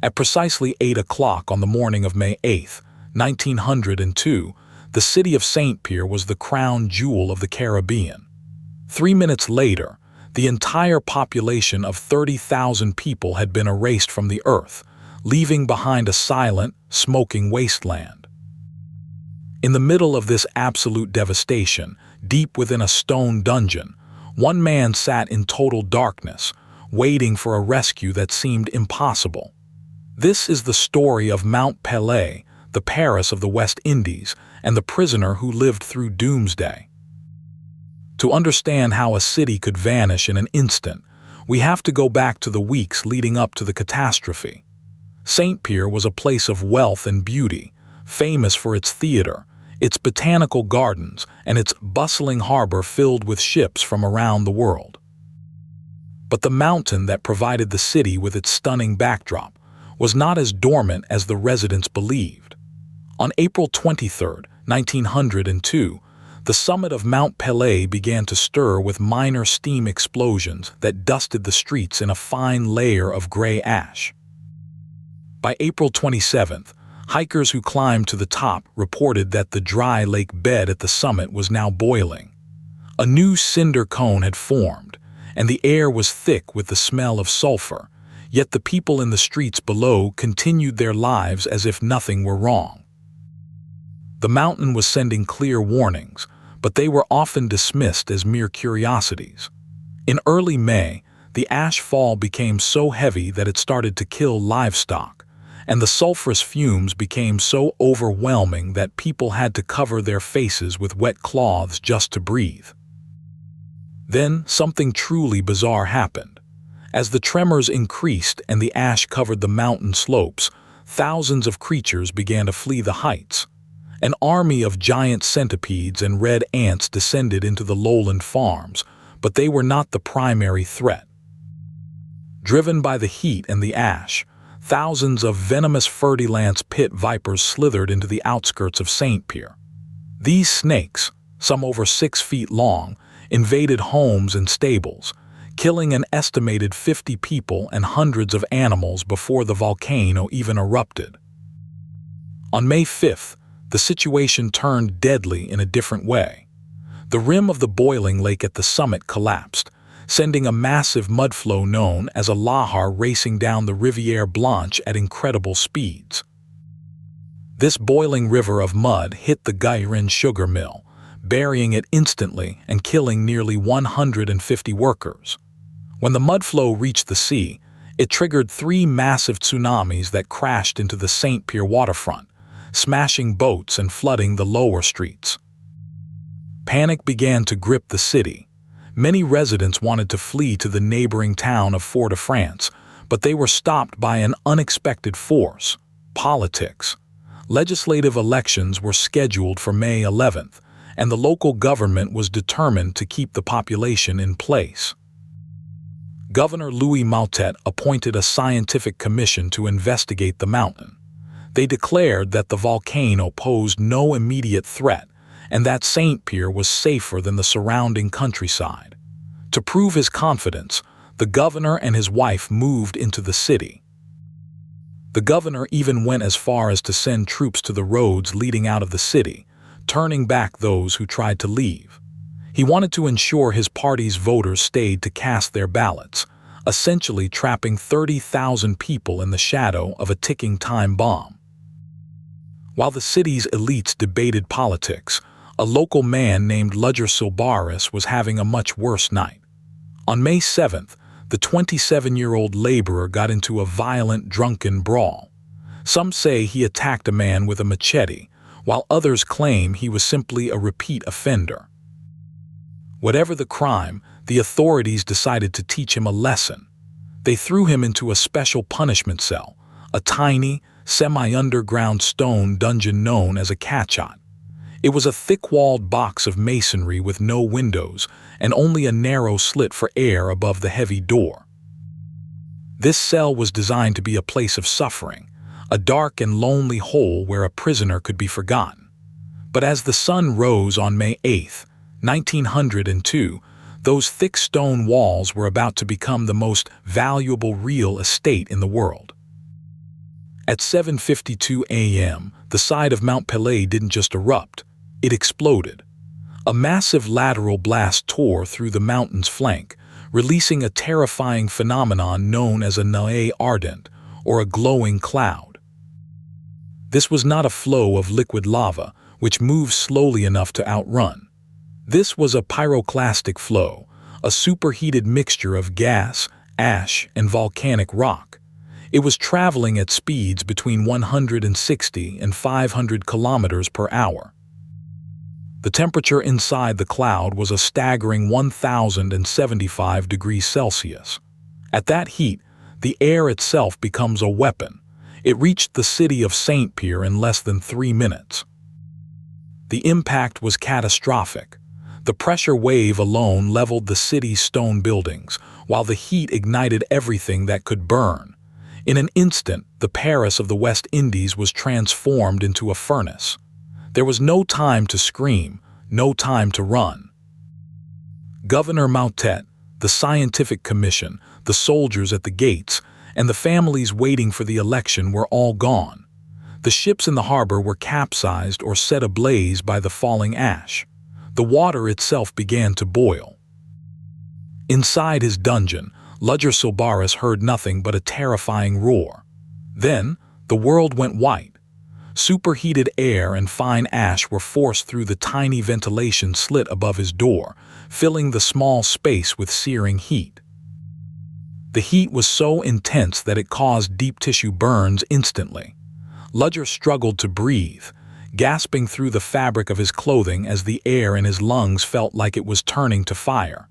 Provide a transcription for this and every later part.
At precisely 8 o'clock on the morning of May 8, 1902, the city of Saint-Pierre was the crown jewel of the Caribbean. 3 minutes later, the entire population of 30,000 people had been erased from the earth, leaving behind a silent, smoking wasteland. In the middle of this absolute devastation, deep within a stone dungeon, one man sat in total darkness, waiting for a rescue that seemed impossible. This is the story of Mount Pelée, the Paris of the West Indies, and the prisoner who lived through doomsday. To understand how a city could vanish in an instant, we have to go back to the weeks leading up to the catastrophe. Saint-Pierre was a place of wealth and beauty, famous for its theater, its botanical gardens, and its bustling harbor filled with ships from around the world. But the mountain that provided the city with its stunning backdrop was not as dormant as the residents believed. On April 23, 1902, the summit of Mount Pelée began to stir with minor steam explosions that dusted the streets in a fine layer of gray ash. By April 27th, hikers who climbed to the top reported that the dry lake bed at the summit was now boiling. A new cinder cone had formed, and the air was thick with the smell of sulfur, yet the people in the streets below continued their lives as if nothing were wrong. The mountain was sending clear warnings, but they were often dismissed as mere curiosities. In early May, the ash fall became so heavy that it started to kill livestock, and the sulfurous fumes became so overwhelming that people had to cover their faces with wet cloths just to breathe. Then something truly bizarre happened. As the tremors increased and the ash covered the mountain slopes, thousands of creatures began to flee the heights. An army of giant centipedes and red ants descended into the lowland farms, but they were not the primary threat. Driven by the heat and the ash, thousands of venomous fer-de-lance pit vipers slithered into the outskirts of Saint-Pierre. These snakes, some over 6 feet long, invaded homes and stables, killing an estimated 50 people and hundreds of animals before the volcano even erupted. On May 5th, the situation turned deadly in a different way. The rim of the boiling lake at the summit collapsed, sending a massive mudflow known as a lahar racing down the Rivière Blanche at incredible speeds. This boiling river of mud hit the Guyrin sugar mill, burying it instantly and killing nearly 150 workers. When the mudflow reached the sea, it triggered 3 massive tsunamis that crashed into the Saint-Pierre waterfront, smashing boats and flooding the lower streets. Panic began to grip the city. Many residents wanted to flee to the neighboring town of Fort-de-France, but they were stopped by an unexpected force: politics. Legislative elections were scheduled for May 11th, and the local government was determined to keep the population in place. Governor Louis Moutet appointed a scientific commission to investigate the mountain. They declared that the volcano posed no immediate threat and that Saint-Pierre was safer than the surrounding countryside. To prove his confidence, the governor and his wife moved into the city. The governor even went as far as to send troops to the roads leading out of the city, turning back those who tried to leave. He wanted to ensure his party's voters stayed to cast their ballots, essentially trapping 30,000 people in the shadow of a ticking time bomb. While the city's elites debated politics, a local man named Ludger Sylbaris was having a much worse night. On May 7th, the 27-year-old laborer got into a violent drunken brawl. Some say he attacked a man with a machete, while others claim he was simply a repeat offender. Whatever the crime, the authorities decided to teach him a lesson. They threw him into a special punishment cell, a tiny, semi-underground stone dungeon known as a catchot. It was a thick-walled box of masonry with no windows and only a narrow slit for air above the heavy door. This cell was designed to be a place of suffering, a dark and lonely hole where a prisoner could be forgotten. But as the sun rose on May 8, 1902, those thick stone walls were about to become the most valuable real estate in the world. At 7:52 a.m., the side of Mount Pelée didn't just erupt, it exploded. A massive lateral blast tore through the mountain's flank, releasing a terrifying phenomenon known as a nuée ardente, or a glowing cloud. This was not a flow of liquid lava, which moves slowly enough to outrun. This was a pyroclastic flow, a superheated mixture of gas, ash, and volcanic rock. It was traveling at speeds between 160 and 500 kilometers per hour. The temperature inside the cloud was a staggering 1,075 degrees Celsius. At that heat, the air itself becomes a weapon. It reached the city of Saint-Pierre in less than 3 minutes. The impact was catastrophic. The pressure wave alone leveled the city's stone buildings, while the heat ignited everything that could burn. In an instant, the Paris of the West Indies was transformed into a furnace. There was no time to scream, no time to run. Governor Moutet, the scientific commission, the soldiers at the gates, and the families waiting for the election were all gone. The ships in the harbor were capsized or set ablaze by the falling ash. The water itself began to boil. Inside his dungeon, Ludger Sylbaris heard nothing but a terrifying roar. Then, the world went white. Superheated air and fine ash were forced through the tiny ventilation slit above his door, filling the small space with searing heat. The heat was so intense that it caused deep tissue burns instantly. Ludger struggled to breathe, gasping through the fabric of his clothing as the air in his lungs felt like it was turning to fire.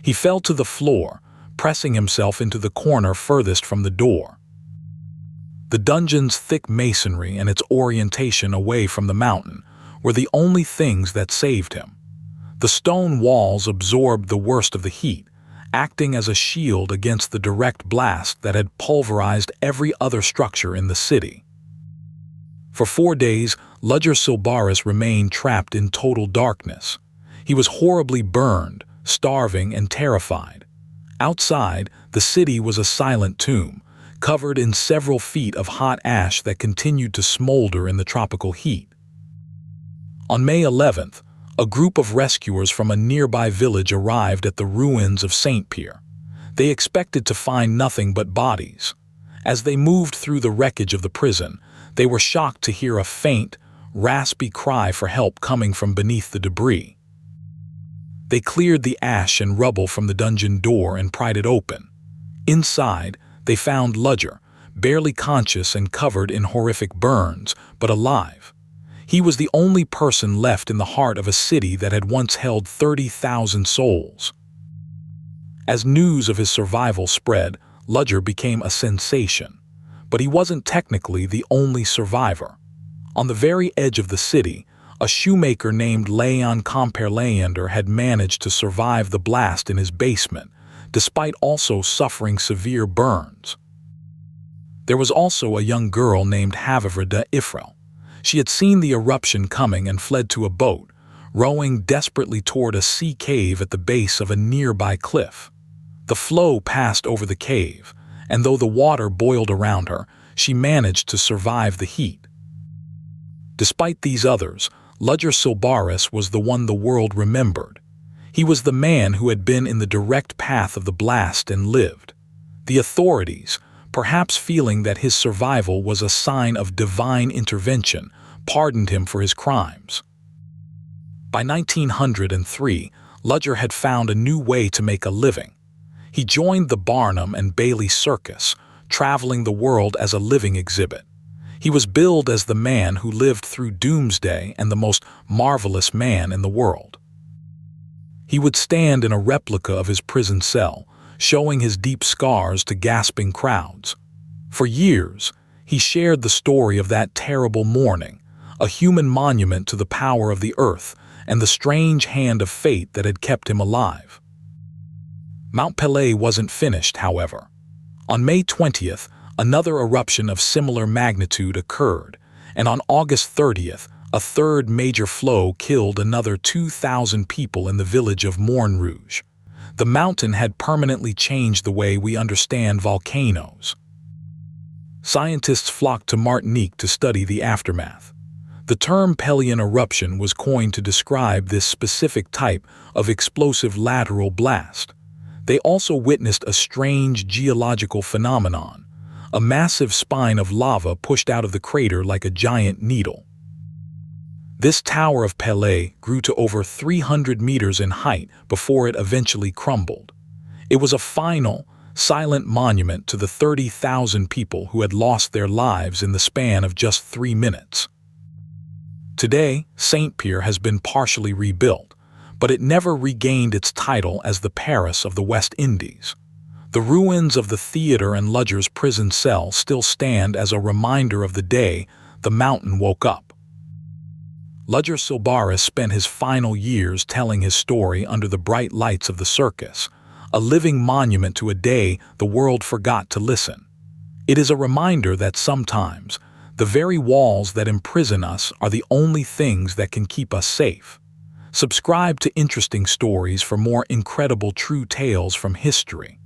He fell to the floor, pressing himself into the corner furthest from the door. The dungeon's thick masonry and its orientation away from the mountain were the only things that saved him. The stone walls absorbed the worst of the heat, acting as a shield against the direct blast that had pulverized every other structure in the city. For 4 days, Ludger Sylbaris remained trapped in total darkness. He was horribly burned, starving, and terrified. Outside, the city was a silent tomb, covered in several feet of hot ash that continued to smolder in the tropical heat. On May 11th, a group of rescuers from a nearby village arrived at the ruins of Saint-Pierre. They expected to find nothing but bodies. As they moved through the wreckage of the prison, they were shocked to hear a faint, raspy cry for help coming from beneath the debris. They cleared the ash and rubble from the dungeon door and pried it open. Inside, they found Ludger, barely conscious and covered in horrific burns, but alive. He was the only person left in the heart of a city that had once held 30,000 souls. As news of his survival spread, Ludger became a sensation. But he wasn't technically the only survivor. On the very edge of the city, a shoemaker named Léon Comperlander had managed to survive the blast in his basement, despite also suffering severe burns. There was also a young girl named Havivre de Ifrel. She had seen the eruption coming and fled to a boat, rowing desperately toward a sea cave at the base of a nearby cliff. The flow passed over the cave, and though the water boiled around her, she managed to survive the heat. Despite these others, Ludger Sylbaris was the one the world remembered. He was the man who had been in the direct path of the blast and lived. The authorities, perhaps feeling that his survival was a sign of divine intervention, pardoned him for his crimes. By 1903, Ludger had found a new way to make a living. He joined the Barnum and Bailey Circus, traveling the world as a living exhibit. He was billed as the man who lived through doomsday and the most marvelous man in the world. He would stand in a replica of his prison cell, showing his deep scars to gasping crowds. For years, he shared the story of that terrible morning, a human monument to the power of the earth and the strange hand of fate that had kept him alive. Mount Pelée wasn't finished, however. On May 20th, another eruption of similar magnitude occurred, and on August 30th, a third major flow killed another 2,000 people in the village of Montrouge. The mountain had permanently changed the way we understand volcanoes. scientists flocked to Martinique to study the aftermath. The term Pelean eruption was coined to describe this specific type of explosive lateral blast. They also witnessed a strange geological phenomenon, a massive spine of lava pushed out of the crater like a giant needle. This Tower of Pelée grew to over 300 meters in height before it eventually crumbled. It was a final, silent monument to the 30,000 people who had lost their lives in the span of just 3 minutes. Today, Saint-Pierre has been partially rebuilt, but it never regained its title as the Paris of the West Indies. The ruins of the theater and Ludger's prison cell still stand as a reminder of the day the mountain woke up. Ludger Sylbaris spent his final years telling his story under the bright lights of the circus, a living monument to a day the world forgot to listen. It is a reminder that sometimes, the very walls that imprison us are the only things that can keep us safe. Subscribe to Interesting Stories for more incredible true tales from history.